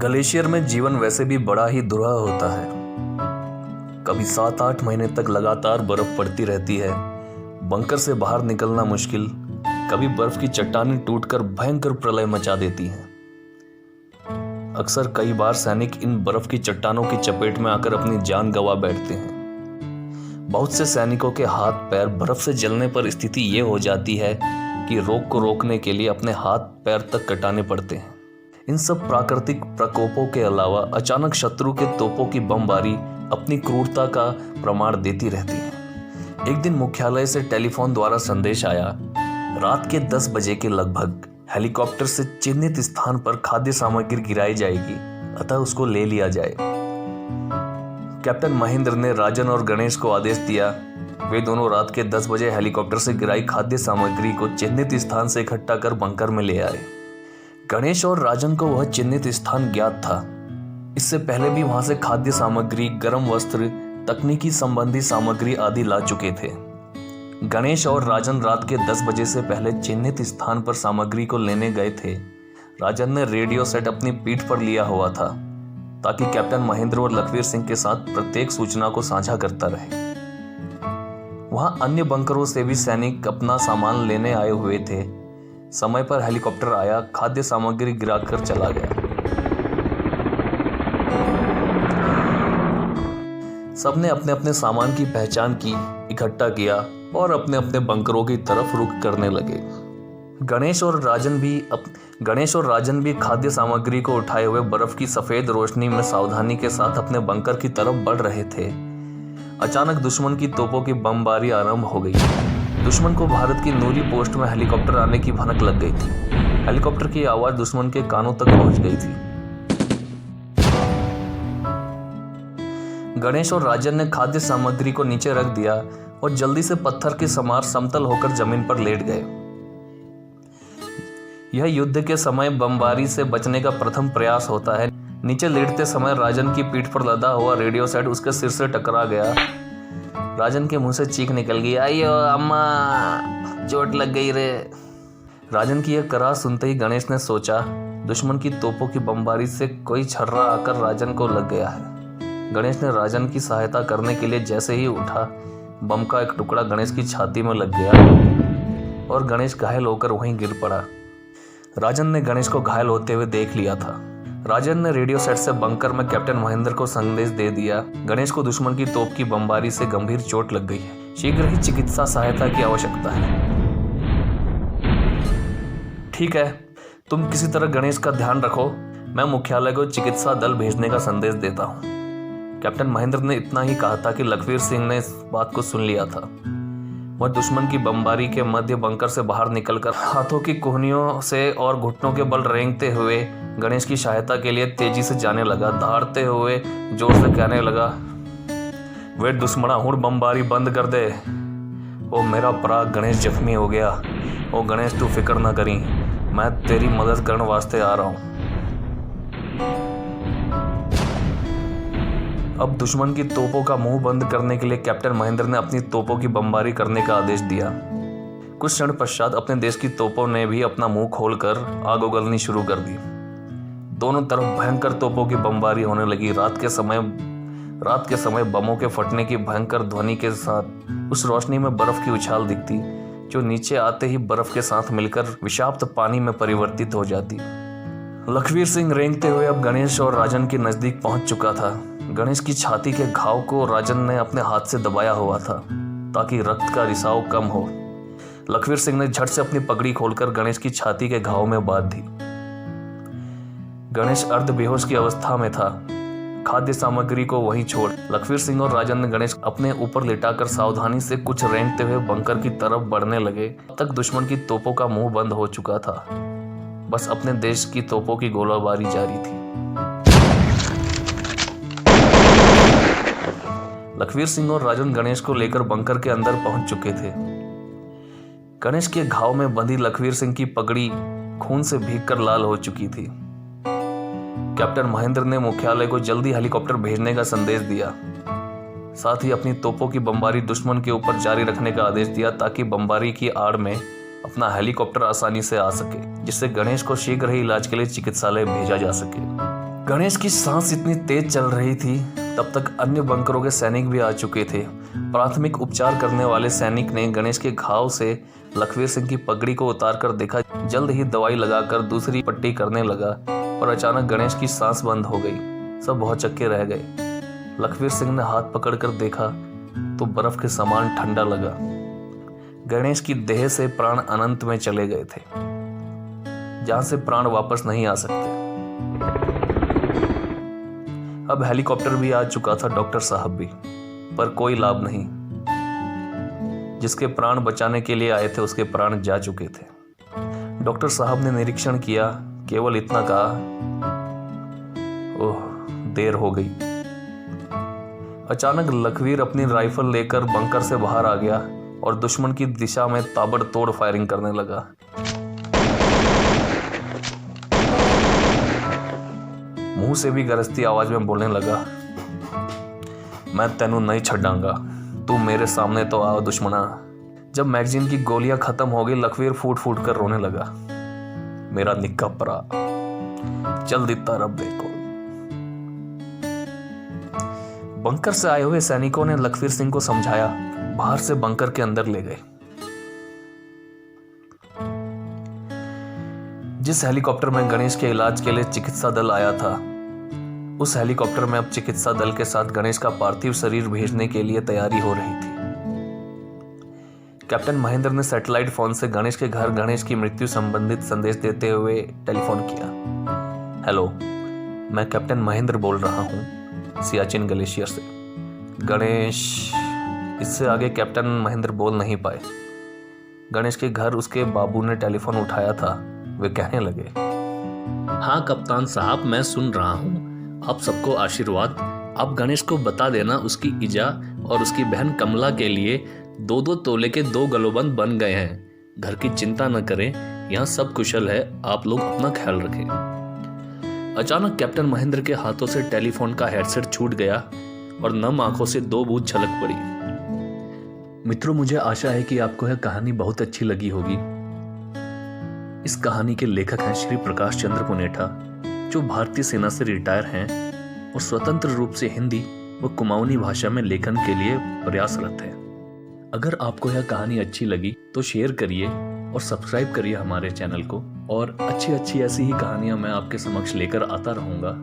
Glacier में जीवन वैसे भी बड़ा ही दुर्लभ होता है। कभी 7-8 महीने तक लगातार बर्फ पड़ती रहती है, बंकर से बाहर निकलना मुश्किल। कभी बर्फ की चट्टानें टूटकर भयंकर प्रलय मचा देती हैं। अक्सर कई बार सैनिक इन बर्फ की चट्टानों की चपेट में आकर अपनी जान गंवा बैठते हैं। बहुत से सैनिकों के हाथ पैर बर्फ से जलने पर स्थिति ये हो जाती है कि रोग को रोकने के लिए अपने हाथ पैर तक कटाने पड़ते हैं। इन सब प्राकृतिक प्रकोपों के अलावा अचानक शत्रु के तोपों की बमबारी अपनी क्रूरता का प्रमाण देती रहती है। एक दिन मुख्यालय से टेलीफोन द्वारा संदेश आया, रात के 10 बजे के लगभग हेलीकॉप्टर से चिन्हित स्थान पर खाद्य सामग्री गिराई जाएगी, अतः उसको ले लिया जाए। कैप्टन महेंद्र ने राजन और गणेश को आदेश दिया। वे दोनों रात के 10 बजे हेलीकॉप्टर से गिराई खाद्य सामग्री को चिन्हित स्थान से इकट्ठा कर बंकर में ले आए। गणेश और राजन को वह चिन्हित स्थान ज्ञात था। इससे पहले भी वहां से खाद्य सामग्री, गर्म वस्त्र, तकनीकी संबंधी सामग्री आदि ला चुके थे। गणेश और राजन रात के 10 बजे से पहले चिन्हित स्थान पर सामग्री को लेने गए थे। राजन ने रेडियो सेट अपनी पीठ पर लिया हुआ था ताकि कैप्टन महेंद्र और लखवीर सिंह के साथ प्रत्येक सूचना को साझा करता रहे। वहां अन्य बंकरों से भी सैनिक अपना सामान लेने आए हुए थे। समय पर हेलीकॉप्टर आया, खाद्य सामग्री गिराकर चला गया। सबने अपने अपने सामान की पहचान की, इकट्ठा किया और अपने अपने बंकरों की तरफ रुख करने लगे। गणेश और राजन भी खाद्य सामग्री को उठाए हुए बर्फ की सफेद रोशनी में सावधानी के साथ अपने बंकर की तरफ बढ़ रहे थे। अचानक दुश्मन की तोपों की बमबारी आरंभ हो गई। दुश्मन को भारत की नूरी पोस्ट में हेलीकॉप्टर आने की भनक लग गई थी। हेलीकॉप्टर की आवाज दुश्मन के कानों तक पहुंच गई थी। गणेश और राजन ने खाद्य सामग्री को नीचे रख दिया और जल्दी से पत्थर के समान समतल होकर जमीन पर लेट गए। यह युद्ध के समय बमबारी से बचने का प्रथम प्रयास होता है। नीचे लेटते समय राजन की पीठ पर लदा हुआ रेडियो सेट उसके सिर से टकरा गया। राजन के मुंह से चीख निकल गई, आइयो अम्मा, चोट लग गई रे। राजन की यह कराह सुनते ही गणेश ने सोचा, दुश्मन की तोपों की बमबारी से कोई छर्रा आकर राजन को लग गया है। गणेश ने राजन की सहायता करने के लिए जैसे ही उठा, बम का एक टुकड़ा गणेश की छाती में लग गया और गणेश घायल होकर वहीं गिर पड़ा। राजन ने गणेश को घायल होते हुए देख लिया था। राजन ने रेडियो सेट से बंकर में कैप्टन महेंद्र को संदेश दे दिया, गणेश को दुश्मन की तोप की बमबारी से गंभीर चोट लग गई है, शीघ्र ही चिकित्सा सहायता की आवश्यकता है। ठीक है, तुम किसी तरह गणेश का ध्यान रखो, मैं मुख्यालय को चिकित्सा दल भेजने का संदेश देता हूँ। कैप्टन महेंद्र ने इतना ही कहा था कि लखवीर सिंह ने इस बात को सुन लिया था। वह दुश्मन की बमबारी के मध्य बंकर से बाहर निकलकर हाथों की कोहनियों से और घुटनों के बल रेंगते हुए गणेश की सहायता के लिए तेजी से जाने लगा। दहाड़ते हुए जोर से कहने लगा, वे दुश्मना हुण बमबारी बंद कर दे। ओ मेरा पराग गणेश जख्मी हो गया। ओ गणेश तू फिक्र ना करी, मैं तेरी मदद करने वास्ते आ रहा हूं। अब दुश्मन की तोपों का मुंह बंद करने के लिए कैप्टन महेंद्र ने अपनी तोपों की बमबारी करने का आदेश दिया। कुछ क्षण पश्चात अपने देश की तोपों ने भी अपना मुंह खोलकर आग उगलनी शुरू कर दी। दोनों तरफ भयंकर तोपों की बमबारी होने लगी। रात के समय बमों के फटने की भयंकर ध्वनि के साथ उस रोशनी में बर्फ की उछाल दिखती, जो नीचे आते ही बर्फ के साथ मिलकर विषाक्त पानी में परिवर्तित हो जाती। लखवीर सिंह रेंगते हुए अब गणेश और राजन के नजदीक पहुंच चुका था। गणेश की छाती के घाव को राजन ने अपने हाथ से दबाया हुआ था ताकि रक्त का रिसाव कम हो। लखवीर सिंह ने झट से अपनी पगड़ी खोलकर गणेश की छाती के घाव में बांध दी। गणेश अर्ध बेहोश की अवस्था में था। खाद्य सामग्री को वहीं छोड़ लखवीर सिंह और राजन ने गणेश अपने ऊपर लिटाकर सावधानी से कुछ रेंगते हुए बंकर की तरफ बढ़ने लगे। अब तक दुश्मन की तोपों का मुंह बंद हो चुका था, बस अपने देश की तोपों की गोलाबारी जारी थी। लखवीर सिंह और राजन गणेश को लेकर बंकर के अंदर पहुंच चुके थे। गणेश के घाव में बंधी लखवीर सिंह की पगड़ी खून से भीगकर लाल हो चुकी थी। कैप्टन महेंद्र ने मुख्यालय को जल्दी हेलीकॉप्टर भेजने का संदेश दिया। साथ ही अपनी तोपों की बमबारी दुश्मन के ऊपर जारी रखने का आदेश दिया ताकि बमबारी की आड़ में अपना हेलीकॉप्टर आसानी से आ सके, जिससे गणेश को शीघ्र ही इलाज के लिए चिकित्सालय भेजा जा सके। गणेश की सांस इतनी तेज चल रही थी तब तक अन्य बंकरों के सैनिक भी आ चुके थे। प्राथमिक उपचार करने वाले सैनिक ने गणेश के घाव से लखवीर सिंह की पगड़ी को उतारकर देखा। जल्द ही दवाई लगाकर दूसरी पट्टी करने लगा और अचानक गणेश की सांस बंद हो गई। सब बहुत चक्के रह गए। लखवीर सिंह ने हाथ पकड़कर देखा तो बर्फ के समान ठंडा लगा। गणेश की देह से प्राण अनंत में चले गए थे, जहां से प्राण वापस नहीं आ सकते। अब हेलीकॉप्टर भी आ चुका था, डॉक्टर साहब भी, पर कोई लाभ नहीं। जिसके प्राण बचाने के लिए आए थे उसके प्राण जा चुके थे। डॉक्टर साहब ने निरीक्षण किया, केवल इतना कहा, ओह देर हो गई। अचानक लखवीर अपनी राइफल लेकर बंकर से बाहर आ गया और दुश्मन की दिशा में ताबड़तोड़ फायरिंग करने लगा। मुंह से भी गरजती आवाज में बोलने लगा, मैं तेनू नहीं छड़ांगा, तू मेरे सामने तो आ दुश्मना। जब मैगजीन की गोलियां खत्म हो गई, लखवीर फूट फूट कर रोने लगा। मेरा निक्का परा, चल दिता रब देखो। बंकर से आए हुए सैनिकों ने लखवीर सिंह को समझाया, बाहर से बंकर के अंदर ले गए। जिस हेलीकॉप्टर में गणेश के इलाज के लिए चिकित्सा दल आया था, उस हेलीकॉप्टर में अब चिकित्सा दल के साथ गणेश का पार्थिव शरीर भेजने के लिए तैयारी हो रही थी। कैप्टन महेंद्र ने सैटेलाइट फोन से गणेश के घर गणेश की मृत्यु संबंधित संदेश देते हुए टेलीफोन किया। हेलो, मैं कैप्टन महेंद्र बोल रहा हूँ, सियाचिन ग्लेशियर से। गणेश, इससे आगे कैप्टन महेंद्र बोल नहीं पाए। गणेश के घर उसके बाबू ने टेलीफोन उठाया था। वे कहने लगे, हाँ कप्तान साहब, मैं सुन रहा हूँ। आप सबको आशीर्वाद। आप गणेश को बता देना उसकी इजा और उसकी बहन कमला के लिए 2-2 तोले के 2 गलोबंद बन गए हैं। घर की चिंता न करें, यहाँ सब कुशल है। आप लोग अपना ख्याल रखें। अचानक कैप्टन महेंद्र के हाथों से टेलीफोन का हेडसेट छूट गया और नम आंखों से 2 बूंद छलक पड़ी। मित्रों, मुझे आशा है कि आपको यह कहानी बहुत अच्छी लगी होगी। इस कहानी के लेखक हैं श्री प्रकाश चंद्र पुनेठा, जो भारतीय सेना से रिटायर हैं और स्वतंत्र रूप से हिंदी व कुमाऊनी भाषा में लेखन के लिए प्रयासरत हैं। अगर आपको यह कहानी अच्छी लगी तो शेयर करिए और सब्सक्राइब करिए हमारे चैनल को, और अच्छी अच्छी ऐसी ही कहानियां मैं आपके समक्ष लेकर आता रहूंगा।